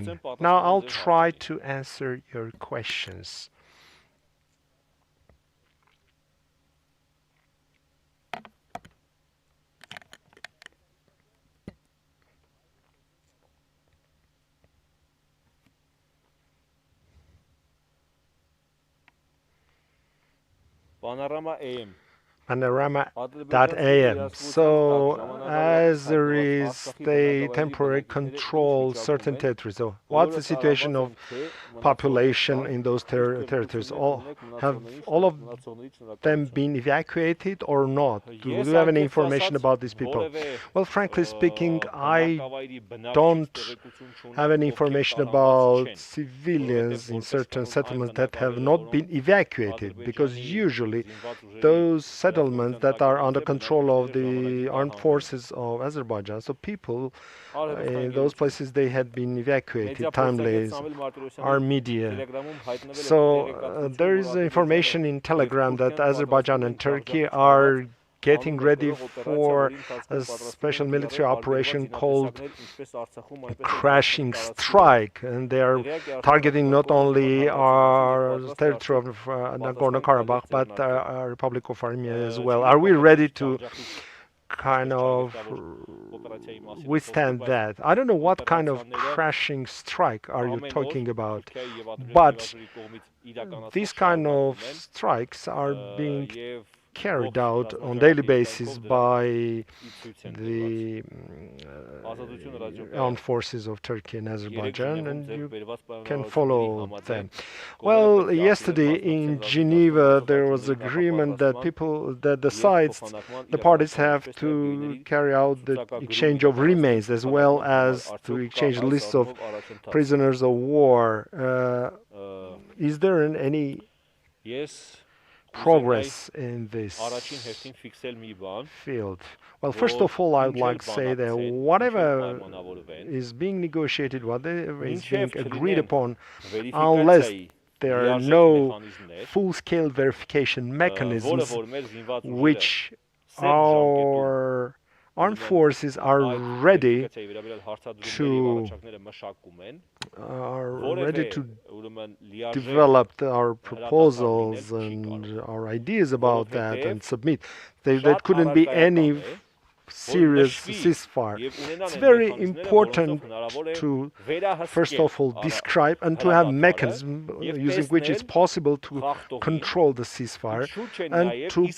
question. Now I'll try to answer your questions. Panorama.am. So Azeris, they temporarily control certain territories. So what's the situation of population in those territories? Have all of them been evacuated or not? Do you have any information about these people? Well, frankly speaking, I don't have any information about civilians in certain settlements that have not been evacuated, because usually those settlements that are under control of the armed forces of Azerbaijan, so people in those places, they had been evacuated timely. Our media. So there is information in Telegram that Azerbaijan and Turkey are getting ready for a special military operation called Crashing Strike, and they are targeting not only our territory of Nagorno-Karabakh but Republic of Armenia as well. Are we ready to kind of withstand that? I don't know what kind of crashing strike are you talking about, but these kind of strikes are being carried out on daily basis by the armed forces of Turkey and Azerbaijan, and you can follow them. Well, yesterday in Geneva there was agreement that the parties have to carry out the exchange of remains as well as to exchange lists of prisoners of war. Is there any progress in this field? Well, first of all, I would like to say that whatever is being negotiated, whatever is being agreed upon, unless there are no full-scale verification mechanisms which our armed forces are ready to develop our proposals and our ideas about that and submit. There couldn't be any serious ceasefire. It's very important to, first of all, describe and to have mechanism using which it's possible to control the ceasefire and to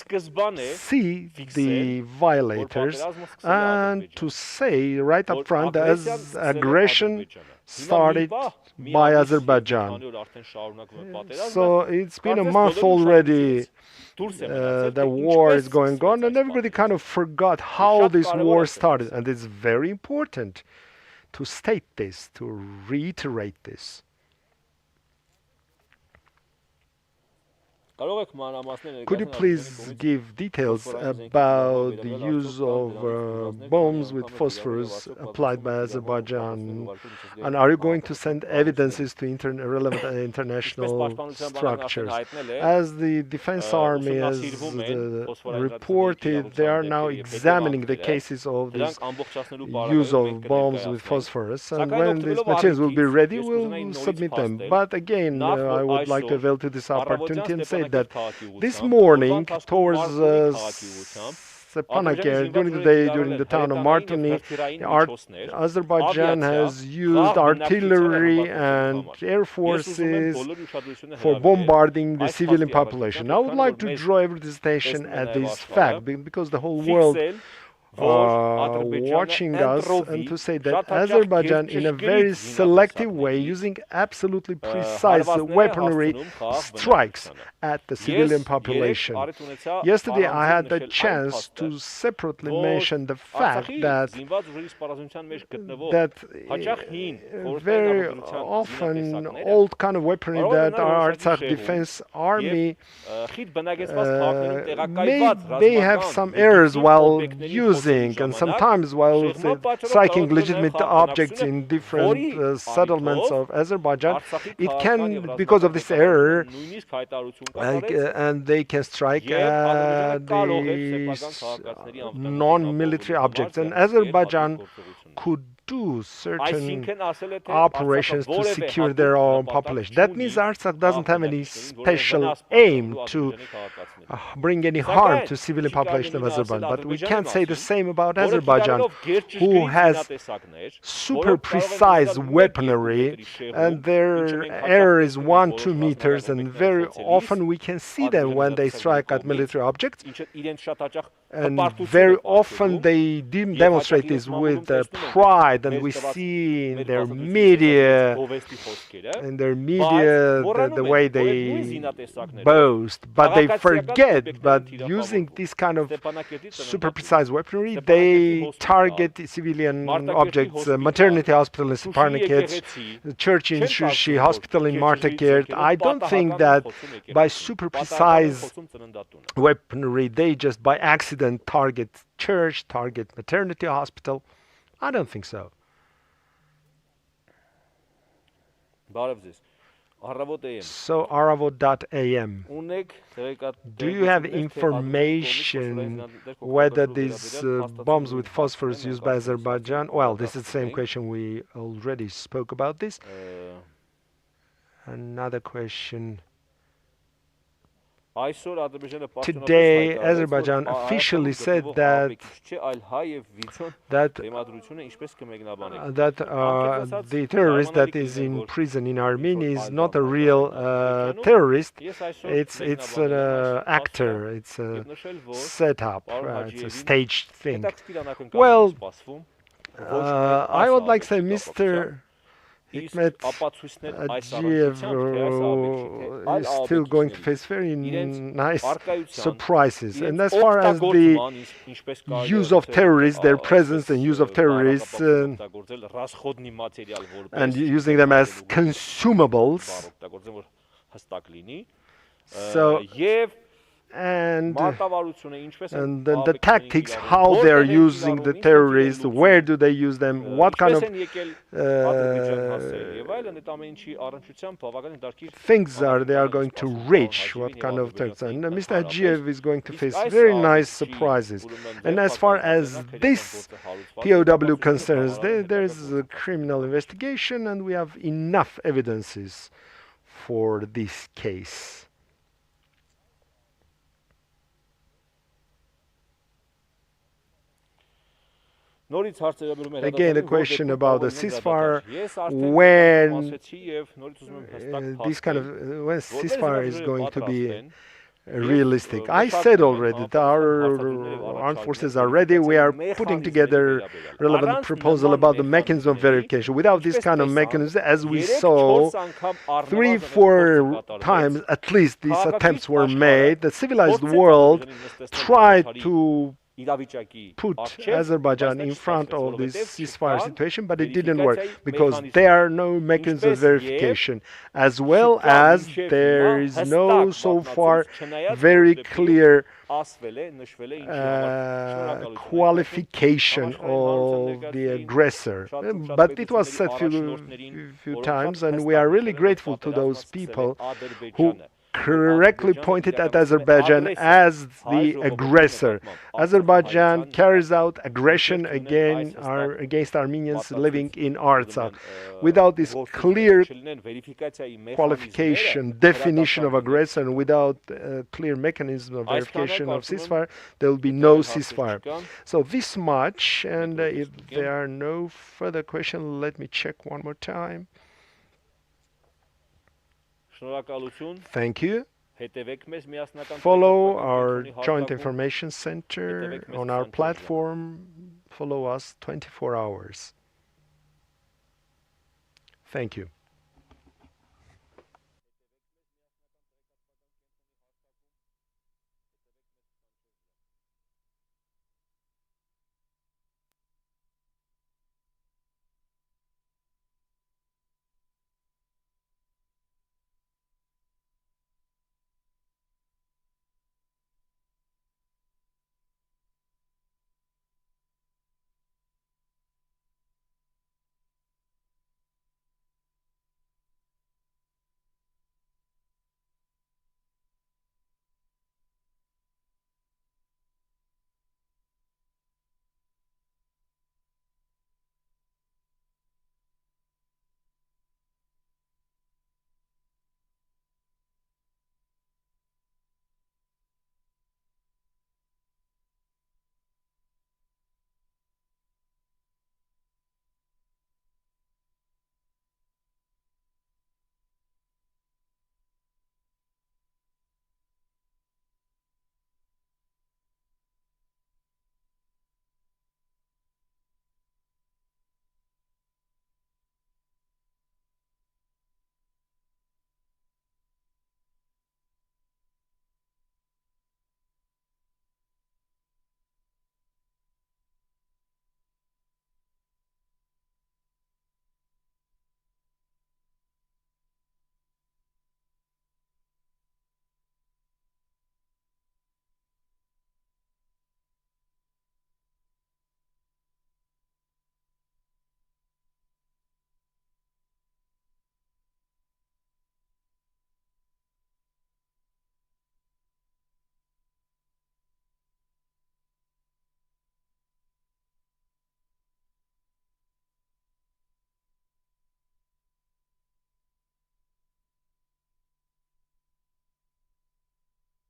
see the violators and to say right up front that as aggression started by Azerbaijan. So it's been a month already. The war is going on, and everybody kind of forgot how this war started. And it's very important to state this, to reiterate this. Could you please give details about the use of bombs with phosphorus applied by Azerbaijan? And are you going to send evidences to relevant international structures? As the Defense Army has reported, they are now examining the cases of this use of bombs with phosphorus. And when these materials will be ready, we'll submit them. But again, I would like to avail to this opportunity and say that this morning towards Stepanakert, during the day, during the town of Martuni, Azerbaijan has used artillery and air forces for bombarding the civilian population. I would like to draw everybody's attention at this fact, because the whole world watching us, and to say that Azerbaijan, in a very selective way, using absolutely precise weaponry, strikes at the civilian population. Yesterday I had the chance to separately mention the fact that very often old kind of weaponry that our Artsakh Defense Army may have some errors while using, and sometimes while striking legitimate objects in different settlements of Azerbaijan, it can, because of this error, and they can strike these non-military objects. And Azerbaijan could do certain operations to secure their own population. That means Artsakh doesn't have any special aim to bring any harm to civilian population of Azerbaijan. But we can't say the same about Azerbaijan, who has super precise weaponry, and their error is 1-2 meters, and very often we can see them when they strike at military objects, and very often they demonstrate this with pride, and we see in their media the way they boast, but they forget, but using this kind of super precise weaponry, they target civilian objects, maternity hospital in Stepanakert, church in Shushi, hospital in Martakert. I don't think that by super precise weaponry they just by accident target church, target maternity hospital. I don't think so. So Aravot.am, do you have information whether these bombs with phosphorus used by Azerbaijan? Well, this is the same question, we already spoke about this. Another question. Today, Azerbaijan officially said that the terrorist that is in prison in Armenia is not a real terrorist. It's an actor. It's a setup. It's a staged thing. Well, I would like to say Mr. Hikmet Agiev is still going to face very nice surprises. And as far as the use of terrorists, their presence and use of terrorists, and using them as consumables, so and then the tactics, how they are using the terrorists, where do they use them, what kind of things they are going to reach, what kind of terrorists. And Mr. Agiev is going to face very nice surprises. And as far as this POW concerns, there is a criminal investigation, and we have enough evidences for this case. Again, the question about the ceasefire, when when ceasefire is going to be realistic. I said already that our armed forces are ready. We are putting together relevant proposal about the mechanism of verification. Without this kind of mechanism, as we saw, 3-4 times at least these attempts were made. The civilized world tried to put Azerbaijan in front of this ceasefire situation, but it didn't work because there are no mechanisms of verification, as well as there is no, so far, very clear qualification of the aggressor. But it was said few times, and we are really grateful to those people who correctly pointed at Azerbaijan as the aggressor. Azerbaijan carries out aggression against Armenians living in Artsakh. Without this clear qualification, definition of aggression, without a clear mechanism of verification of ceasefire, there will be no ceasefire. So this much, and if there are no further questions, let me check one more time. Thank you. Follow our Joint Information Center on our platform. Follow us 24 hours. Thank you.